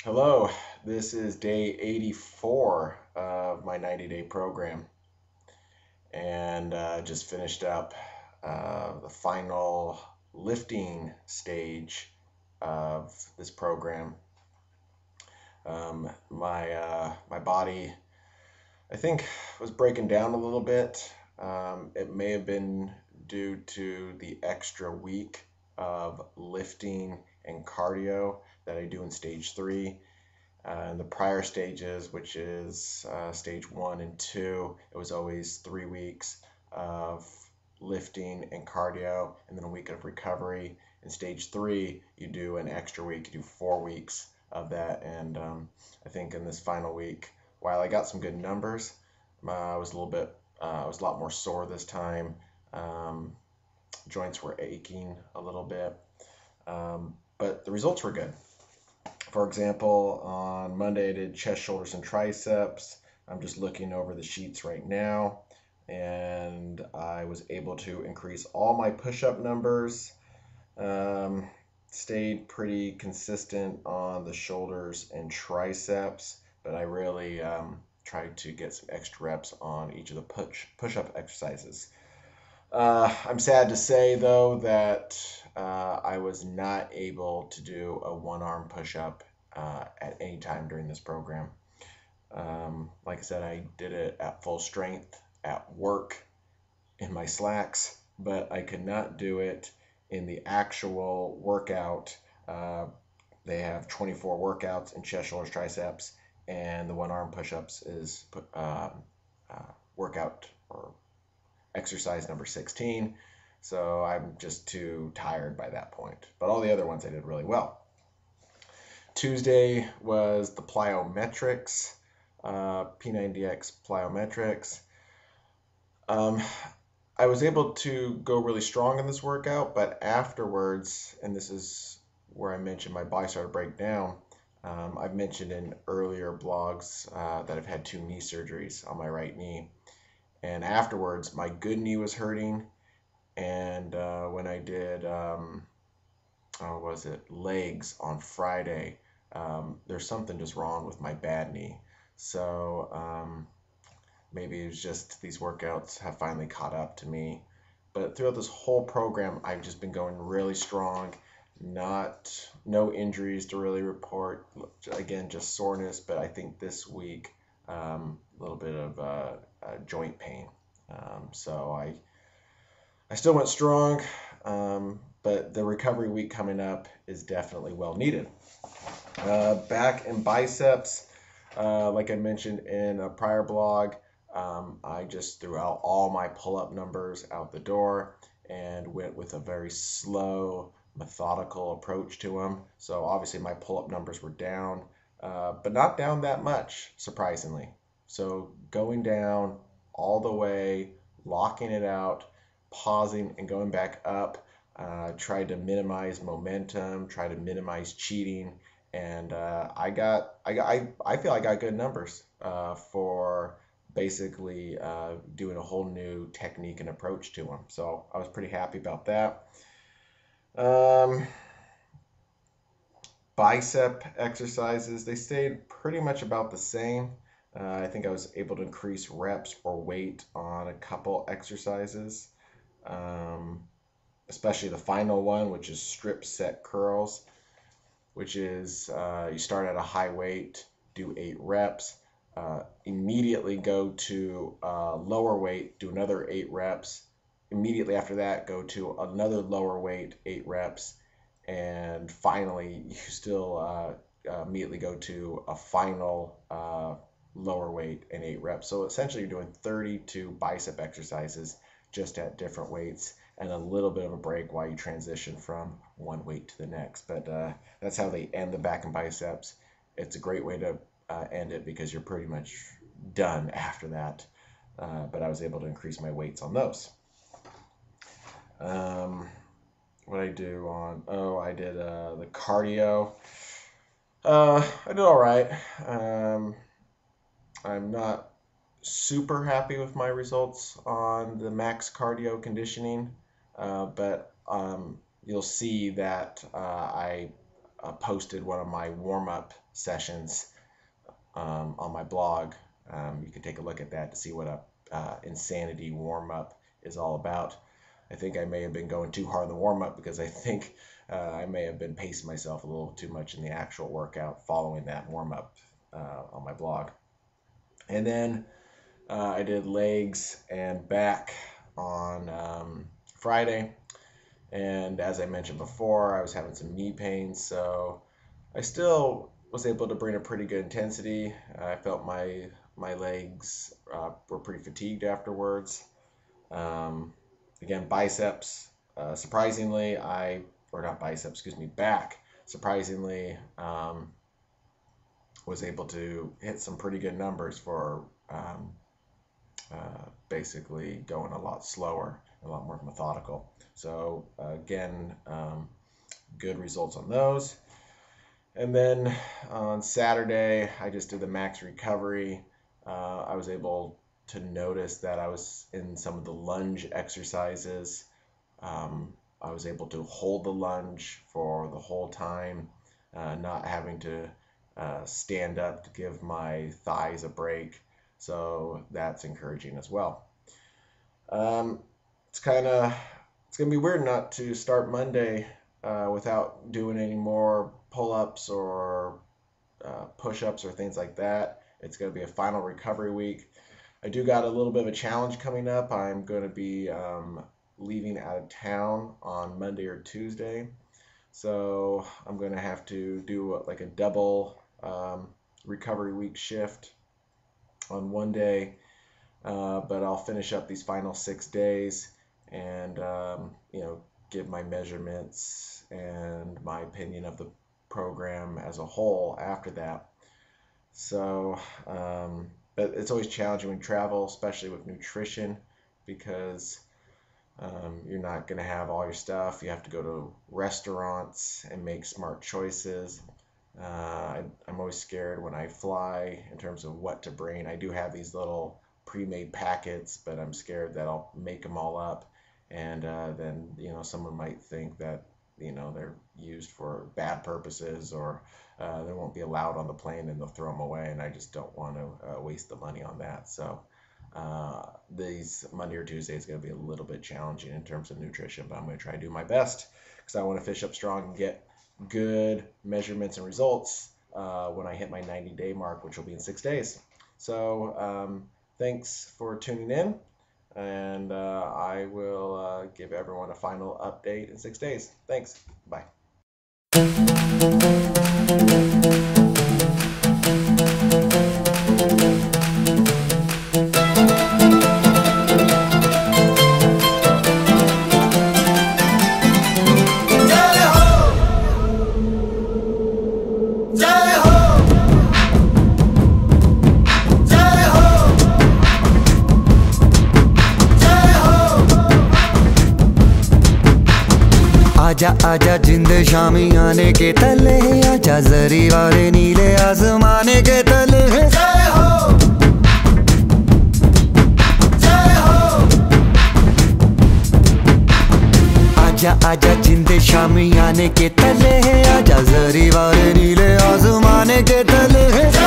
Hello, this is day 84 of my 90-day program, and just finished up the final lifting stage of this program. My body, I think, was breaking down a little bit. It may have been due to the extra week of lifting and cardio that I do in stage three. In the prior stages, which is stage one and two, it was always 3 weeks of lifting and cardio, and then a week of recovery. In stage three, you do an extra week, you do 4 weeks of that. And I think in this final week, while I got some good numbers, I was a little bit, I was a lot more sore this time. Um, Joints were aching a little bit, but the results were good. For example, on Monday I did chest, shoulders, and triceps. I'm just looking over the sheets right now, and I was able to increase all my push-up numbers. Um, Stayed pretty consistent on the shoulders and triceps, but I really tried to get some extra reps on each of the push-up exercises. I'm sad to say, though, that I was not able to do a one arm push up at any time during this program. Like I said, I did it at full strength at work in my slacks, but I could not do it in the actual workout. Uh, they have 24 workouts in chest, shoulders, triceps, and the one arm push ups is workout or exercise number 16. So I'm just too tired by that point. But all the other ones I did really well. Tuesday was the plyometrics, P90x plyometrics. Um, I was able to go really strong in this workout, but afterwards, and this is where I mentioned my body started to break down. I've mentioned in earlier blogs that I've had 2 knee surgeries on my right knee. And afterwards, my good knee was hurting. And when I did, what was it, legs on Friday, there's something just wrong with my bad knee. So maybe it was just these workouts have finally caught up to me. But throughout this whole program, I've just been going really strong. No injuries to really report. Again, just soreness. But I think this week, a little bit of joint pain. So I still went strong, but the recovery week coming up is definitely well needed. Back and biceps, like I mentioned in a prior blog, I just threw out all my pull-up numbers out the door and went with a very slow, methodical approach to them. So obviously my pull-up numbers were down, but not down that much, surprisingly. So going down all the way, locking it out, pausing and going back up. Tried to minimize momentum, try to minimize cheating, and I feel I got good numbers for basically doing a whole new technique and approach to them. So I was pretty happy about that. Um, Bicep exercises, they stayed pretty much about the same. I think I was able to increase reps or weight on a couple exercises, um, especially the final one, which is strip set curls, which is you start at a high weight, do 8 reps, immediately go to lower weight, do another 8 reps. Immediately after that, go to another lower weight, 8 reps, and finally you still immediately go to a final lower weight and 8 reps. So essentially, you're doing 32 bicep exercises just at different weights and a little bit of a break while you transition from one weight to the next. But that's how they end the back and biceps. It's a great way to end it because you're pretty much done after that. But I was able to increase my weights on those. What I do on, I did the cardio. I did all right. I'm not super happy with my results on the max cardio conditioning, but you'll see that I posted one of my warm-up sessions on my blog. You can take a look at that to see what a insanity warm-up is all about. I think I may have been going too hard in the warm-up because I think I may have been pacing myself a little too much in the actual workout following that warm-up on my blog. And then I did legs and back on Friday. And as I mentioned before, I was having some knee pain, so I still was able to bring a pretty good intensity. I felt my legs were pretty fatigued afterwards. Again, biceps, surprisingly, back, surprisingly, was able to hit some pretty good numbers for basically going a lot slower, a lot more methodical. So again, good results on those. And then on Saturday, I just did the max recovery. I was able to notice that I was in some of the lunge exercises. I was able to hold the lunge for the whole time, not having to stand up to give my thighs a break. So that's encouraging as well. It's gonna be weird not to start Monday without doing any more pull-ups or push-ups or things like that. It's gonna be a final recovery week. I do got a little bit of a challenge coming up. I'm going to be leaving out of town on Monday or Tuesday. So I'm going to have to do like a double recovery week shift on one day. But I'll finish up these final 6 days and give my measurements and my opinion of the program as a whole after that. So but it's always challenging when you travel, especially with nutrition, because you're not going to have all your stuff. You have to go to restaurants and make smart choices. I'm always scared when I fly in terms of what to bring. I do have these little pre-made packets, but I'm scared that I'll make them all up, and then someone might think that they're used for bad purposes, or they won't be allowed on the plane and they'll throw them away, and I just don't want to waste the money on that. So these Monday or Tuesday is going to be a little bit challenging in terms of nutrition, but I'm going to try to do my best because I want to fish up strong and get good measurements and results when I hit my 90-day mark, which will be in 6 days. So thanks for tuning in, and I will give everyone a final update in 6 days. Thanks. Bye. आजा आजा जिंद शामी आने के तले, आजा जरी वाले नीले आसमाने के तले। जय हो जय हो। आजा आजा जिंद शामी आने के तले, आजा जरी वाले नीले आसमाने के तले।